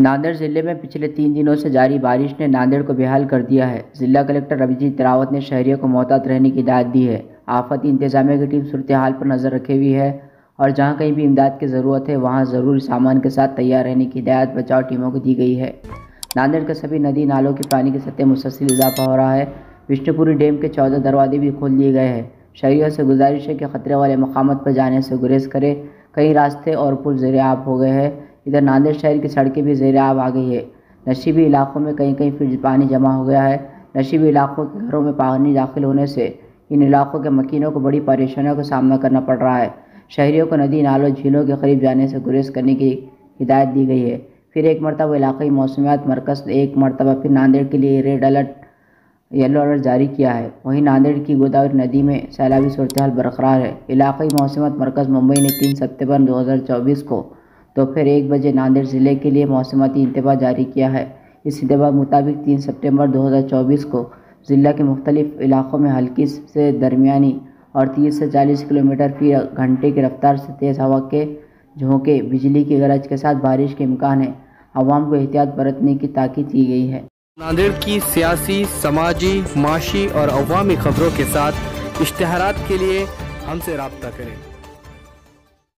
नांदेड़ जिले में पिछले 3 दिनों से जारी बारिश ने नांदेड़ को बेहाल कर दिया है। जिला कलेक्टर अभिजीत रावत ने शहरियों को मोहतात रहने की हिदायत दी है। आफत इंतजामिया की टीम सूरत हाल पर नज़र रखे हुई है और जहां कहीं भी इमदाद की ज़रूरत है वहां ज़रूरी सामान के साथ तैयार रहने की हिदायत बचाव टीमों को दी गई है। नांदेड़ के सभी नदी नालों की पानी की सतह मुसलसल इजाफा हो रहा है। विष्णुपुरी डैम के 14 दरवाजे भी खोल दिए गए हैं। शहरियों से गुजारिश है कि खतरे वाले मकामात पर जाने से गुरेज करें। कई रास्ते और पुल ज़ेर-ए-आब हो गए हैं। इधर नांदेड़ शहर की सड़कें भी ज़ेर-ए-आब आ गई है। नशीबी इलाकों में कहीं कहीं फिर पानी जमा हो गया है। नशीबी इलाकों के घरों में पानी दाखिल होने से इन इलाकों के मकीनों को बड़ी परेशानियों का सामना करना पड़ रहा है। शहरियों को नदी नालों झीलों के करीब जाने से गुरेज करने की हिदायत दी गई है। फिर एक मरतबा इलाकाई मौसमियात मरकज़ ने एक मरतबा फिर नांदेड़ के लिए रेड अलर्ट येलो अलर्ट जारी किया है। वहीं नांदेड़ की गोदावरी नदी में सैलाबी सूरत हाल बरकरार है। इलाकाई मौसमियात मरकज़ मुंबई ने 3 सितंबर 2024 को दोपहर 1 बजे नांदेड़ ज़िले के लिए मौसमियाती इंतबाह जारी किया है। इस इंतबाह मुताबिक 3 सितंबर 2024 को ज़िला के मुख्तलिफ इलाकों में हल्की से दरमियानी और 30 से 40 किलोमीटर फी घंटे की रफ्तार से तेज़ हवा के झोंके, बिजली की गरज के साथ बारिश के इम्कान है। अवाम को एहतियात बरतने की ताकीद की गई है। नांदेड़ की सियासी, समाजी, माशी और अवामी खबरों के साथ इश्तिहारात के लिए हमसे राब्ता करें।